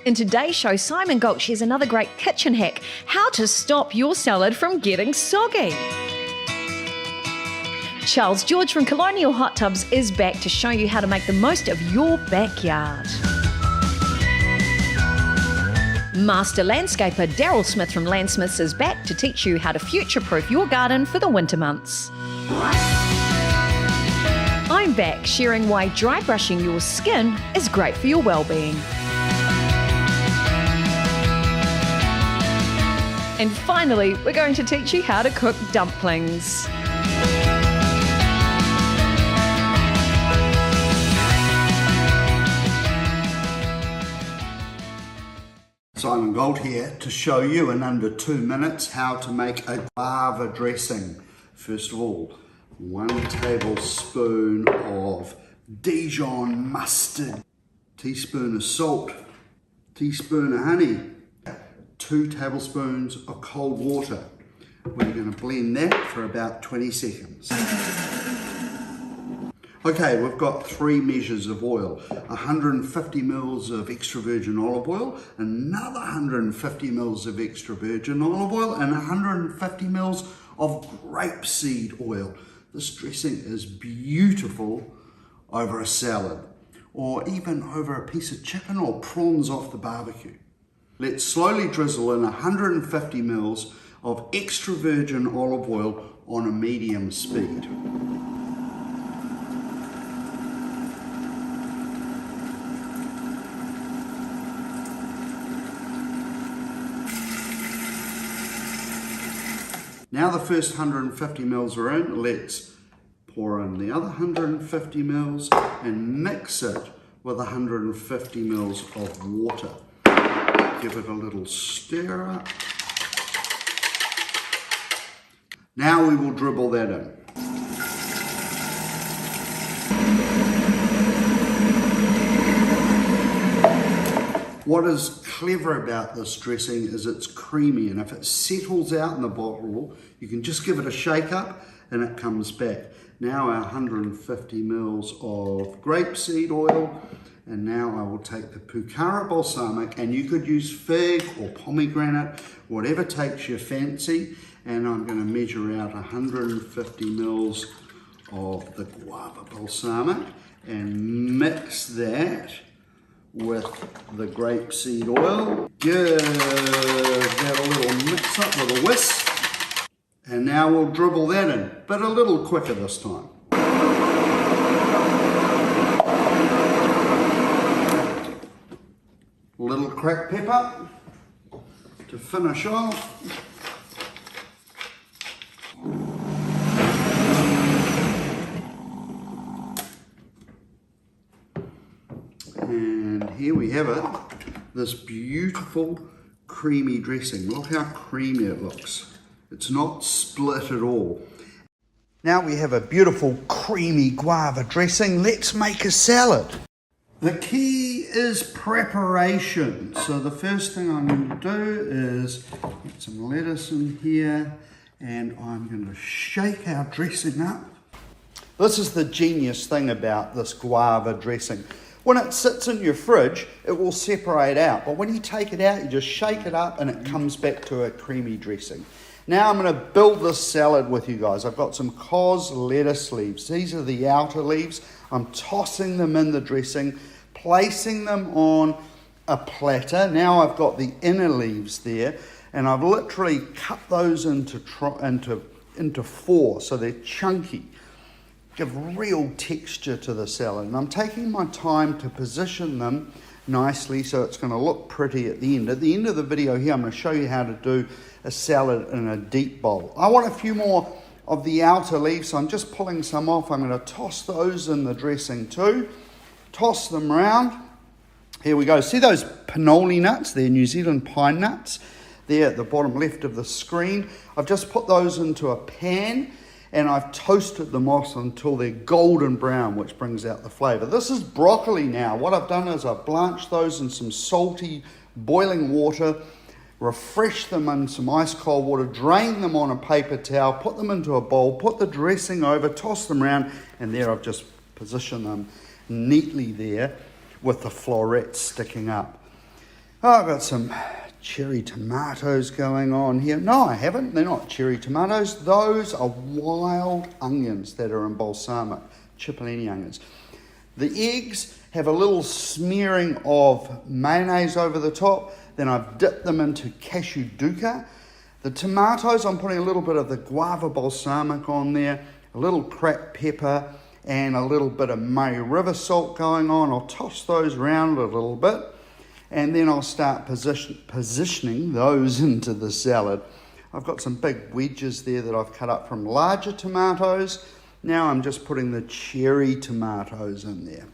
In today's show, Simon Galt shares another great kitchen hack, how to stop your salad from getting soggy. Charles George from Colonial Hot Tubs is back to show you how to make the most of your backyard. Master landscaper Daryl Smith from Landsmiths is back to teach you how to future-proof your garden for the winter months. I'm back sharing why dry brushing your skin is great for your well-being. And finally, we're going to teach you how to cook dumplings. Simon Galt here to show you in under 2 minutes how to make a guava dressing. First of all, 1 tablespoon of Dijon mustard, teaspoon of salt, teaspoon of honey, 2 tablespoons of cold water. We're going to blend that for about 20 seconds. Okay, we've got 3 measures of oil, 150 mils of extra virgin olive oil, another 150 mils of extra virgin olive oil, and 150 mils of grapeseed oil. This dressing is beautiful over a salad, or even over a piece of chicken or prawns off the barbecue. Let's slowly drizzle in 150 mils of extra virgin olive oil on a medium speed. Now the first 150 mils are in, let's pour in the other 150 mils and mix it with 150 mils of water. Give it a little stir up. Now we will dribble that in. What is clever about this dressing is it's creamy, and if it settles out in the bottle, you can just give it a shake up and it comes back. Now our 150 mils of grapeseed oil, and now I will take the Pucara balsamic, and you could use fig or pomegranate, whatever takes your fancy, and I'm going to measure out 150 mils of the guava balsamic and mix that with the grapeseed oil. Give that a little mix up with a whisk, and now we'll dribble that in, but a little quicker this time. A little cracked pepper to finish off. And here we have it, this beautiful creamy dressing. Look how creamy it looks. It's not split at all. Now we have a beautiful creamy guava dressing. Let's make a salad. The key is preparation. So the first thing I'm going to do is get some lettuce in here, and I'm going to shake our dressing up. This is the genius thing about this guava dressing. When it sits in your fridge, it will separate out. But when you take it out, you just shake it up and it comes back to a creamy dressing. Now I'm going to build this salad with you guys. I've got some cos lettuce leaves. These are the outer leaves. I'm tossing them in the dressing, placing them on a platter. Now I've got the inner leaves there, and I've literally cut those into 4 so they're chunky. Give real texture to the salad, and I'm taking my time to position them nicely so it's going to look pretty at the end. At the end of the video here, I'm going to show you how to do a salad in a deep bowl. I want a few more of the outer leaves, so I'm just pulling some off. I'm going to toss those in the dressing too. Toss them around. Here we go. See those pinoli nuts? They're New Zealand pine nuts. There at the bottom left of the screen. I've just put those into a pan, and I've toasted them off until they're golden brown, which brings out the flavour. This is broccoli now. What I've done is I've blanched those in some salty boiling water, refresh them in some ice cold water, drain them on a paper towel, put them into a bowl, put the dressing over, toss them around, and there I've just positioned them neatly there with the florets sticking up. Oh, I've got some cherry tomatoes going on here. No, I haven't. They're not cherry tomatoes. Those are wild onions that are in balsamic, cipollini onions. The eggs have a little smearing of mayonnaise over the top. Then I've dipped them into cashew dukkha. The tomatoes, I'm putting a little bit of the guava balsamic on there, a little cracked pepper, and a little bit of Murray River salt going on. I'll toss those around a little bit, and then I'll start positioning those into the salad. I've got some big wedges there that I've cut up from larger tomatoes. Now I'm just putting the cherry tomatoes in there.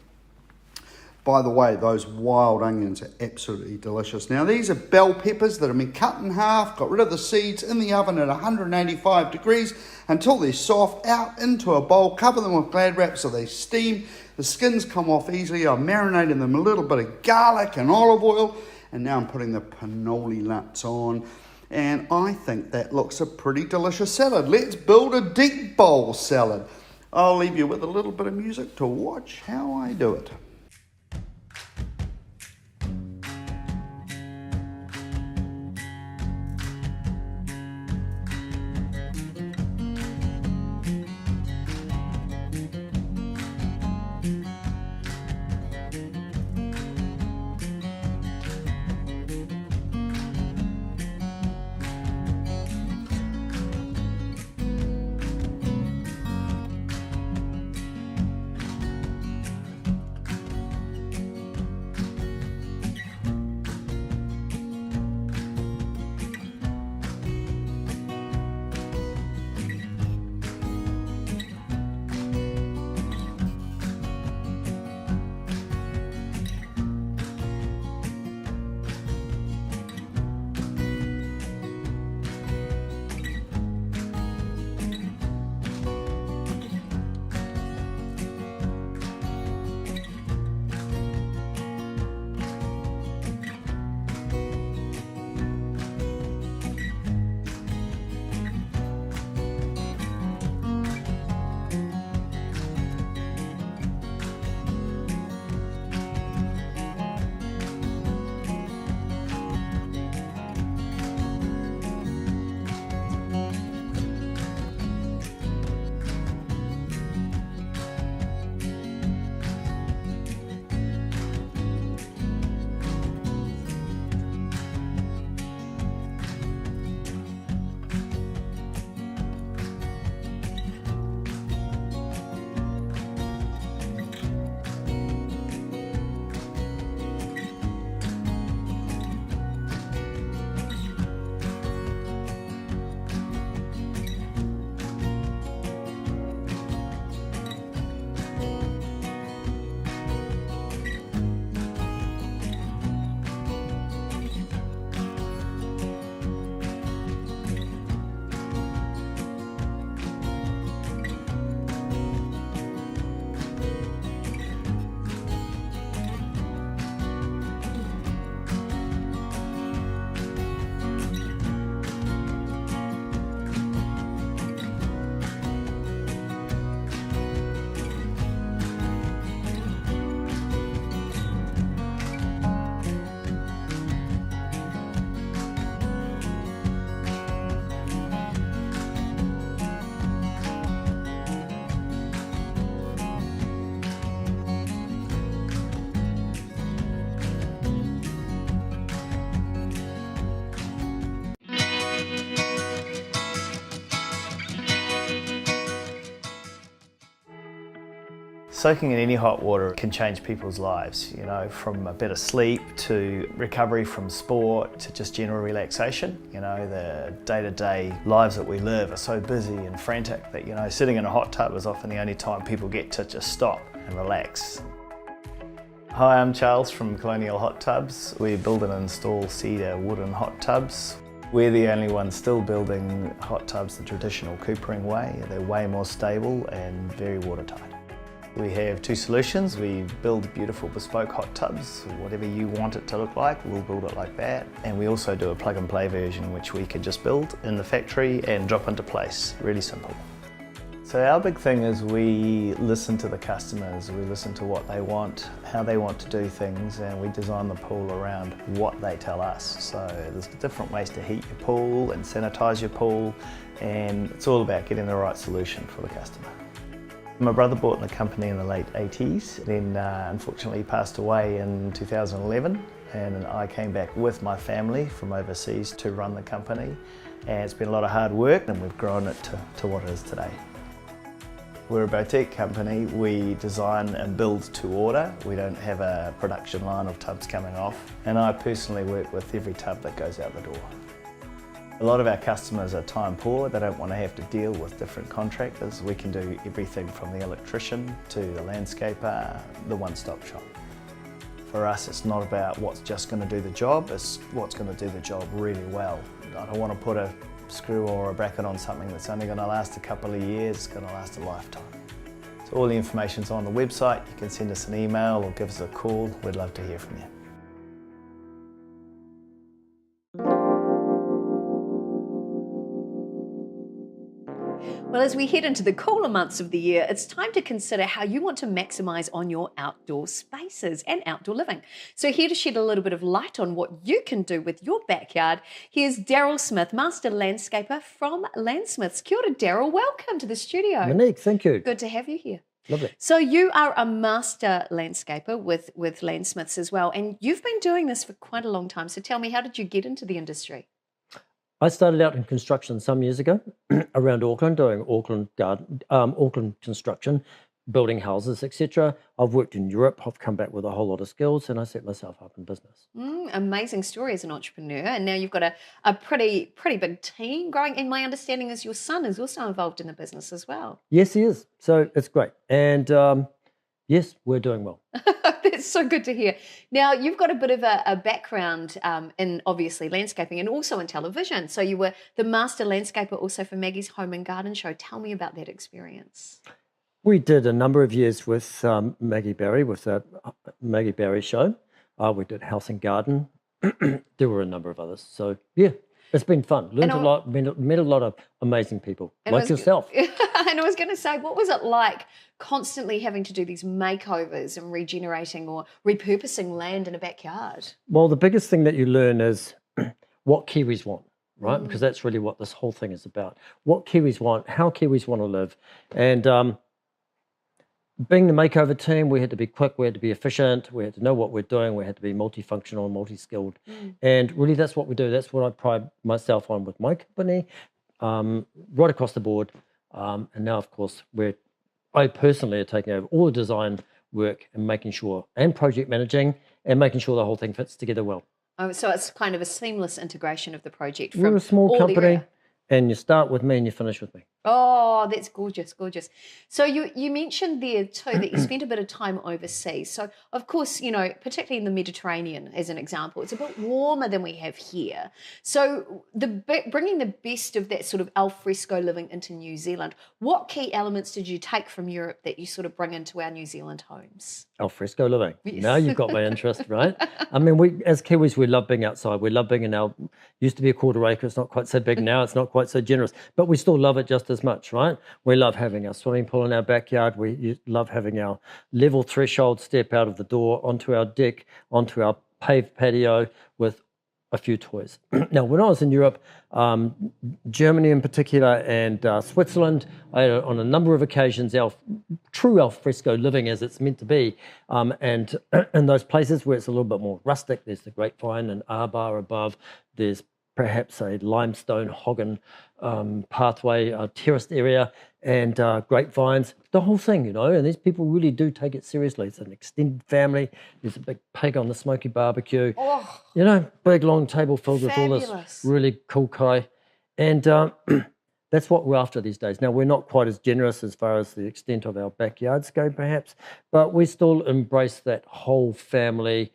By the way, those wild onions are absolutely delicious. Now these are bell peppers that have been cut in half, got rid of the seeds, in the oven at 185 degrees until they're soft, out into a bowl, cover them with Glad wrap so they steam. The skins come off easily. I've marinated them a little bit of garlic and olive oil, and now I'm putting the pinoli nuts on. And I think that looks a pretty delicious salad. Let's build a deep bowl salad. I'll leave you with a little bit of music to watch how I do it. Soaking in any hot water can change people's lives, you know, from a better sleep to recovery from sport to just general relaxation. You know, the day-to-day lives that we live are so busy and frantic that, you know, sitting in a hot tub is often the only time people get to just stop and relax. Hi, I'm Charles from Colonial Hot Tubs. We build and install cedar wooden hot tubs. We're the only ones still building hot tubs the traditional coopering way. They're way more stable and very watertight. We have two solutions. We build beautiful bespoke hot tubs. Whatever you want it to look like, we'll build it like that. And we also do a plug and play version which we can just build in the factory and drop into place. Really simple. So our big thing is we listen to the customers, we listen to what they want, how they want to do things, and we design the pool around what they tell us. So there's different ways to heat your pool and sanitise your pool, and it's all about getting the right solution for the customer. My brother bought the company in the late 80s, then unfortunately passed away in 2011, and I came back with my family from overseas to run the company, and it's been a lot of hard work, and we've grown it to what it is today. We're a boutique company. We design and build to order. We don't have a production line of tubs coming off, and I personally work with every tub that goes out the door. A lot of our customers are time poor. They don't want to have to deal with different contractors. We can do everything from the electrician to the landscaper, the one-stop shop. For us, it's not about what's just going to do the job, it's what's going to do the job really well. I don't want to put a screw or a bracket on something that's only going to last a couple of years, it's going to last a lifetime. So all the information's on the website. You can send us an email or give us a call. We'd love to hear from you. Well, as we head into the cooler months of the year, it's time to consider how you want to maximise on your outdoor spaces and outdoor living. So here to shed a little bit of light on what you can do with your backyard, here's Daryl Smith, Master Landscaper from Landsmiths. Kia ora, Daryl. Welcome to the studio. Monique, thank you. Good to have you here. Lovely. So you are a master landscaper with Landsmiths as well, and you've been doing this for quite a long time. So tell me, how did you get into the industry? I started out in construction some years ago around Auckland, doing Auckland construction, building houses, etc. I've worked in Europe. I've come back with a whole lot of skills, and I set myself up in business. Amazing story as an entrepreneur, and now you've got a pretty big team growing. And my understanding is your son is also involved in the business as well. Yes, he is. So it's great, and yes, we're doing well. That's so good to hear. Now, you've got a bit of a background in obviously landscaping and also in television. So you were the master landscaper also for Maggie's Home and Garden Show. Tell me about that experience. We did a number of years with Maggie Berry, with the Maggie Berry show. We did House and Garden. There were a number of others. So, yeah, it's been fun. Learned a lot, met a lot of amazing people, like yourself. And I was going to say, what was it like constantly having to do these makeovers and regenerating or repurposing land in a backyard? Well, the biggest thing that you learn is what Kiwis want, right? Because that's really what this whole thing is about. What Kiwis want, how Kiwis want to live. And being the makeover team, we had to be quick, we had to be efficient, we had to know what we're doing, we had to be multifunctional, multi-skilled. And really that's what we do. That's what I pride myself on with my company, right across the board. And now, of course, I personally are taking over all the design work and making sure, and project managing, and making sure the whole thing fits together well. Oh, so it's kind of a seamless integration of the project. From We're a small all company, area. and you start with me and you finish with me. Oh, that's gorgeous, gorgeous. So you mentioned there too that you spent a bit of time overseas. So of course, you know, particularly in the Mediterranean as an example, it's a bit warmer than we have here. So bringing the best of that sort of alfresco living into New Zealand, what key elements did you take from Europe that you sort of bring into our New Zealand homes? Alfresco living. Yes. Now you've got my interest, right? I mean, we as Kiwis, we love being outside. We love being in our, used to be a quarter acre. It's not quite so big now. It's not quite so generous, but we still love it just as much, right? We love having our swimming pool in our backyard. We love having our level threshold step out of the door onto our deck, onto our paved patio with a few toys. Now, when I was in Europe, Germany in particular, and Switzerland, I had on a number of occasions true alfresco living as it's meant to be. And in those places where it's a little bit more rustic, there's the grapevine and arbor above, there's perhaps a limestone hoggen pathway, terraced area, and grapevines, the whole thing, you know, and these people really do take it seriously. It's an extended family. There's a big pig on the smoky barbecue, you know, big long table filled with all this really cool kai. And that's what we're after these days. Now, we're not quite as generous as far as the extent of our backyards go, perhaps, but we still embrace that whole family,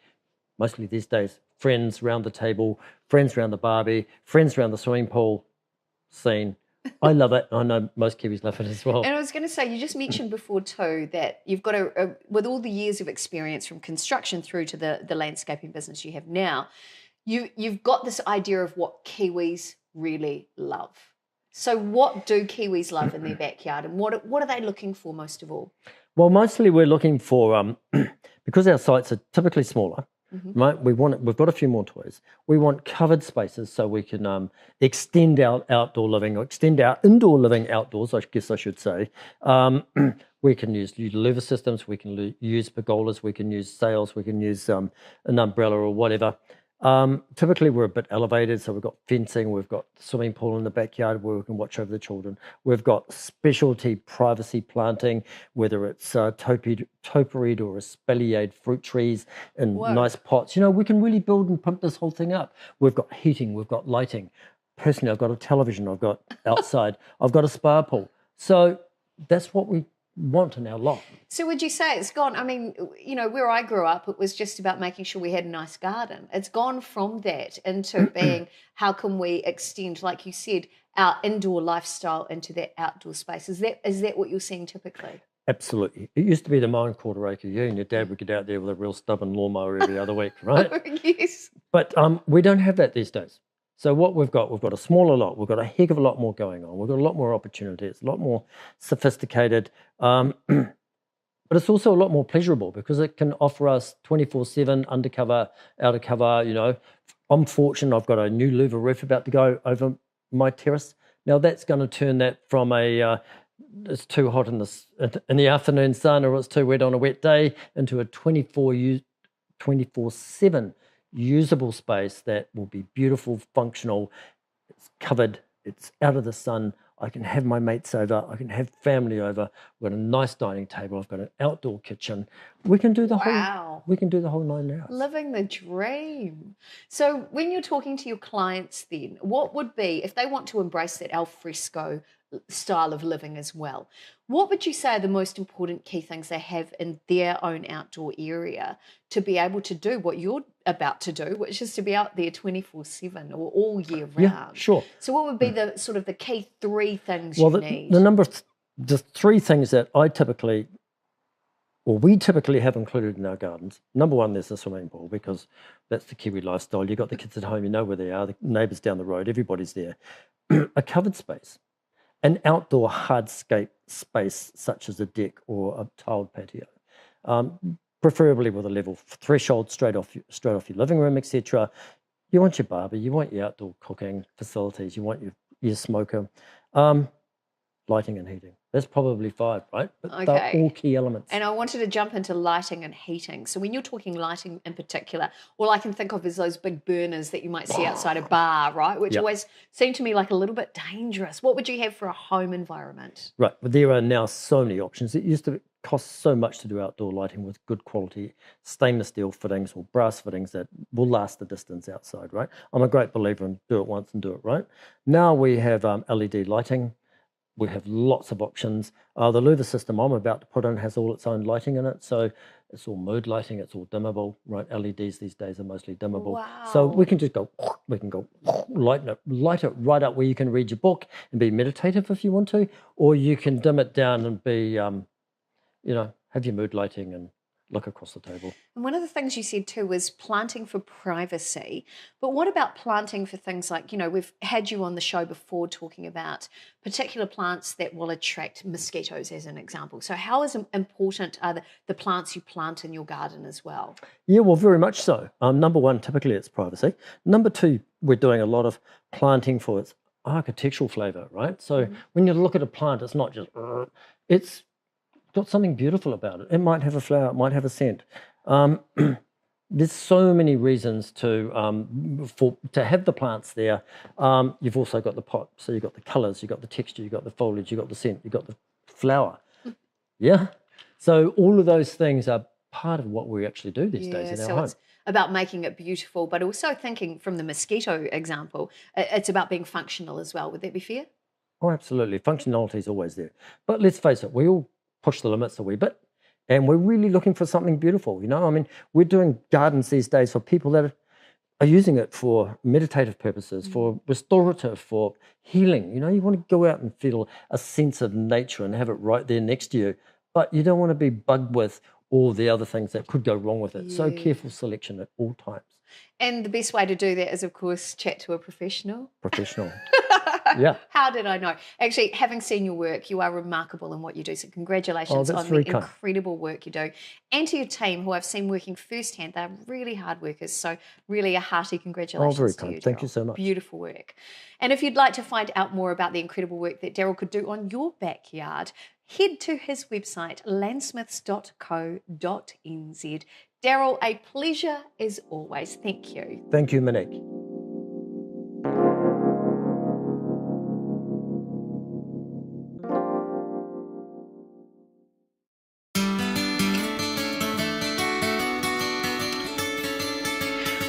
mostly these days, friends round the table, friends round the barbie, friends round the swimming pool scene. I love it. I know most Kiwis love it as well. And I was going to say, you just mentioned before too that you've got with all the years of experience from construction through to the landscaping business you have now, you've got this idea of what Kiwis really love. So what do Kiwis love in their backyard, and what are they looking for most of all? Well, mostly we're looking for, because our sites are typically smaller, right? We've got a few more toys. We want covered spaces so we can extend our outdoor living, or extend our indoor living outdoors, I guess I should say. We can use louver systems, we can use pergolas, we can use sails, we can use an umbrella or whatever. Typically we're a bit elevated, so we've got fencing, we've got swimming pool in the backyard where we can watch over the children. We've got specialty privacy planting, whether it's topiary or espaliered fruit trees in nice pots. We can really build and pump this whole thing up. We've got heating, we've got lighting. Personally, I've got a television, I've got outside, I've got a spa pool. So that's what we want in our lot. So would you say it's gone, I mean, where I grew up, it was just about making sure we had a nice garden. It's gone from that into being, how can we extend, like you said, our indoor lifestyle into that outdoor space? Is that what you're seeing typically? Absolutely. It used to be the mine quarter acre. You and your dad would get out there with a real stubborn lawnmower every other week, right? Yes. But we don't have that these days. So what we've got a smaller lot. We've got a heck of a lot more going on. We've got a lot more opportunity. It's a lot more sophisticated. But it's also a lot more pleasurable because it can offer us 24/7 undercover, outer cover. I'm fortunate I've got a new louver roof about to go over my terrace. Now that's going to turn that from it's too hot in the afternoon sun, or it's too wet on a wet day, into a 24/7 usable space that will be beautiful, functional. It's covered, it's out of the sun. I can have my mates over, I can have family over. We've got a nice dining table, I've got an outdoor kitchen. We can do the whole 9 yards. Living the dream. So when you're talking to your clients then, what would be, if they want to embrace that alfresco style of living as well, what would you say are the most important key things they have in their own outdoor area to be able to do what you're about to do, which is to be out there 24/7 or all year round? Yeah, sure. So what would be the sort of the key 3 things you need? The 3 things that we typically have included in our gardens. Number 1, there's the swimming pool, because that's the Kiwi lifestyle. You've got the kids at home, you know where they are, the neighbours down the road, everybody's there. A covered space. An outdoor hardscape space such as a deck or a tiled patio, preferably with a level threshold straight off your living room, etc. You want your barbie, you want your outdoor cooking facilities, you want your smoker, lighting and heating. That's probably 5, right? But they're all key elements. And I wanted to jump into lighting and heating. So when you're talking lighting in particular, all I can think of is those big burners that you might see outside a bar, right? Which always seem to me like a little bit dangerous. What would you have for a home environment? Right, but there are now so many options. It used to cost so much to do outdoor lighting with good quality stainless steel fittings or brass fittings that will last the distance outside, right? I'm a great believer in do it once and do it right. Now we have LED lighting. We have lots of options. The louver system I'm about to put in has all its own lighting in it. So it's all mood lighting, it's all dimmable, right? LEDs these days are mostly dimmable. Wow. So we can just light it right up where you can read your book and be meditative if you want to, or you can dim it down and be, have your mood lighting and look across the table. And one of the things you said too was planting for privacy. But what about planting for things like, we've had you on the show before talking about particular plants that will attract mosquitoes as an example. So how important are the plants you plant in your garden as well? Yeah, well, very much so. Number 1, typically it's privacy. Number 2, we're doing a lot of planting for its architectural flavour, right? So when you look at a plant, it's not just, it's got something beautiful about it. It might have a flower, it might have a scent. There's so many reasons to have the plants there. You've also got the pot, so you've got the colours, you've got the texture, you've got the foliage, you've got the scent, you've got the flower. Yeah. So all of those things are part of what we actually do these days in our home. It's about making it beautiful, but also thinking from the mosquito example, it's about being functional as well. Would that be fair? Oh, absolutely. Functionality is always there. But let's face it, we all push the limits a wee bit, and we're really looking for something beautiful. I mean, we're doing gardens these days for people that are using it for meditative purposes, for restorative, for healing. You want to go out and feel a sense of nature and have it right there next to you, but you don't want to be bugged with all the other things that could go wrong with it. So careful selection at all times. And the best way to do that is, of course, chat to a professional. Yeah. How did I know? Actually, having seen your work, you are remarkable in what you do. So congratulations that's on the very kind. incredible work you do. And to your team, who I've seen working firsthand, they're really hard workers. So really a hearty congratulations very to kind. you, Thank Daryl. you so much. Beautiful work. And if you'd like to find out more about the incredible work that Daryl could do on your backyard, head to his website, landsmiths.co.nz. Daryl, a pleasure as always. Thank you. Thank you, Monique.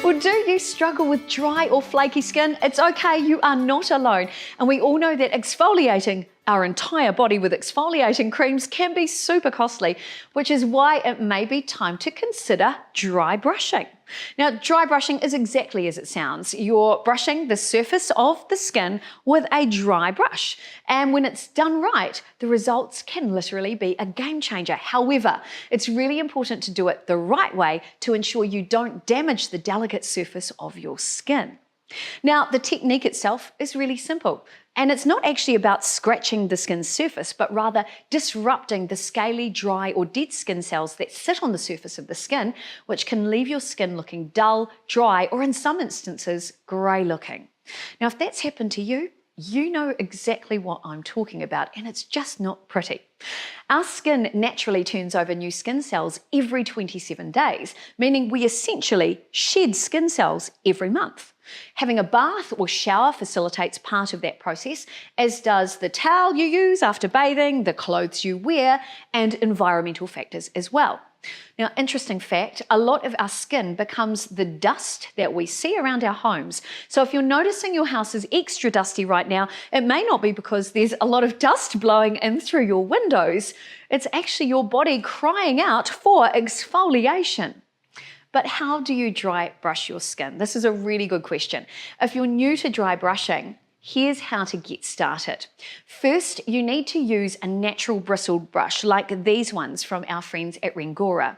Well, do you struggle with dry or flaky skin? It's okay, you are not alone. And we all know that exfoliating our entire body with exfoliating creams can be super costly, which is why it may be time to consider dry brushing. Now, dry brushing is exactly as it sounds. You're brushing the surface of the skin with a dry brush. And when it's done right, the results can literally be a game changer. However, it's really important to do it the right way to ensure you don't damage the delicate surface of your skin. Now, the technique itself is really simple, and it's not actually about scratching the skin's surface, but rather disrupting the scaly, dry, or dead skin cells that sit on the surface of the skin, which can leave your skin looking dull, dry, or in some instances, grey looking. Now, if that's happened to you, you know exactly what I'm talking about, and it's just not pretty. Our skin naturally turns over new skin cells every 27 days, meaning we essentially shed skin cells every month. Having a bath or shower facilitates part of that process, as does the towel you use after bathing, the clothes you wear, and environmental factors as well. Now, interesting fact, a lot of our skin becomes the dust that we see around our homes. So if you're noticing your house is extra dusty right now, it may not be because there's a lot of dust blowing in through your windows. It's actually your body crying out for exfoliation. But how do you dry brush your skin? This is a really good question. If you're new to dry brushing, here's how to get started. First, you need to use a natural bristled brush like these ones from our friends at Rengora.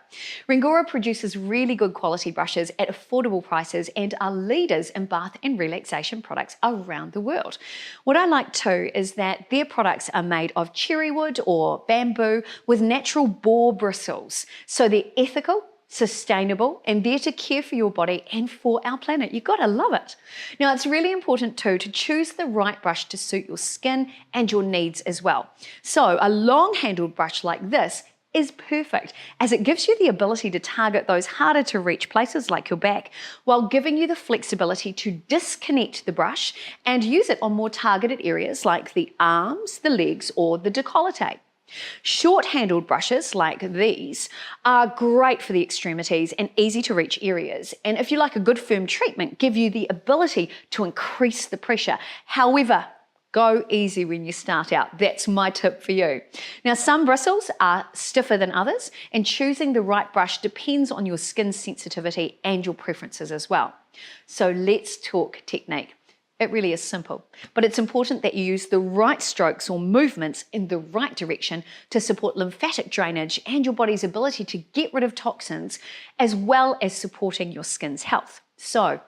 Rengora produces really good quality brushes at affordable prices and are leaders in bath and relaxation products around the world. What I like too is that their products are made of cherry wood or bamboo with natural boar bristles. So they're ethical, sustainable, and there to care for your body and for our planet. You've got to love it. Now, it's really important too to choose the right brush to suit your skin and your needs as well. So a long-handled brush like this is perfect, as it gives you the ability to target those harder to reach places like your back, while giving you the flexibility to disconnect the brush and use it on more targeted areas like the arms, the legs, or the décolleté. Short-handled brushes like these are great for the extremities and easy to reach areas, and if you like a good firm treatment, give you the ability to increase the pressure. However, go easy when you start out. That's my tip for you. Now, some bristles are stiffer than others, and choosing the right brush depends on your skin sensitivity and your preferences as well. So let's talk technique. It really is simple, but it's important that you use the right strokes or movements in the right direction to support lymphatic drainage and your body's ability to get rid of toxins, as well as supporting your skin's health. So,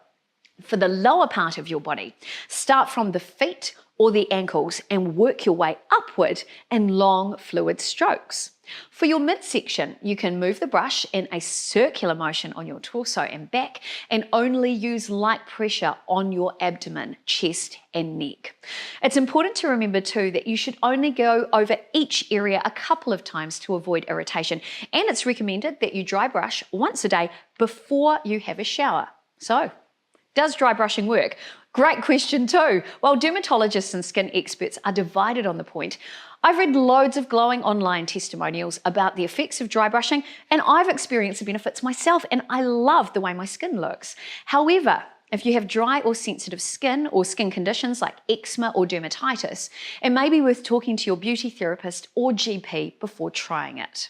for the lower part of your body, start from the feet or the ankles and work your way upward in long fluid strokes. For your midsection, you can move the brush in a circular motion on your torso and back, and only use light pressure on your abdomen, chest, and neck. It's important to remember too that you should only go over each area a couple of times to avoid irritation, and it's recommended that you dry brush once a day before you have a shower. So, does dry brushing work? Great question too. While dermatologists and skin experts are divided on the point, I've read loads of glowing online testimonials about the effects of dry brushing, and I've experienced the benefits myself, and I love the way my skin looks. However, if you have dry or sensitive skin or skin conditions like eczema or dermatitis, it may be worth talking to your beauty therapist or GP before trying it.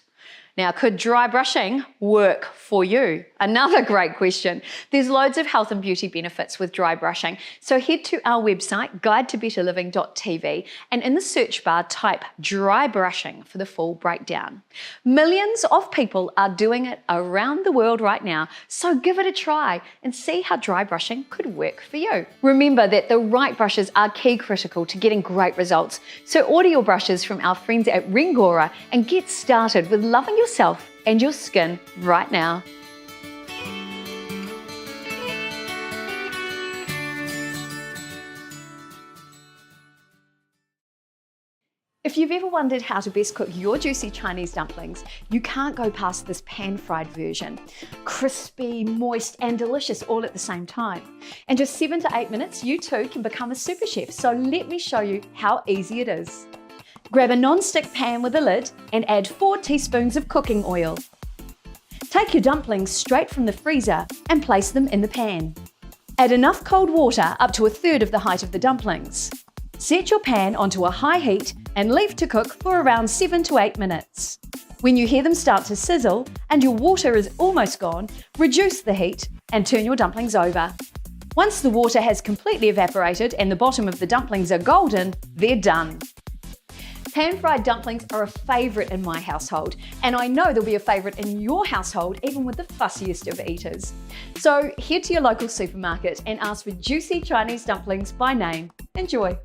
Now, could dry brushing work for you? Another great question. There's loads of health and beauty benefits with dry brushing. So head to our website, guidetobetterliving.tv, and in the search bar, type dry brushing for the full breakdown. Millions of people are doing it around the world right now, so give it a try and see how dry brushing could work for you. Remember that the right brushes are key critical to getting great results. So order your brushes from our friends at Ringora and get started with loving yourself and your skin right now. If you've ever wondered how to best cook your juicy Chinese dumplings, you can't go past this pan-fried version. Crispy, moist, and delicious all at the same time. In just 7 to 8 minutes, you too can become a super chef. So let me show you how easy it is. Grab a non-stick pan with a lid and add 4 teaspoons of cooking oil. Take your dumplings straight from the freezer and place them in the pan. Add enough cold water up to 1/3 of the height of the dumplings. Set your pan onto a high heat and leave to cook for around 7 to 8 minutes. When you hear them start to sizzle and your water is almost gone, reduce the heat and turn your dumplings over. Once the water has completely evaporated and the bottom of the dumplings are golden, they're done. Pan-fried dumplings are a favourite in my household, and I know they'll be a favourite in your household even with the fussiest of eaters. So head to your local supermarket and ask for juicy Chinese dumplings by name. Enjoy!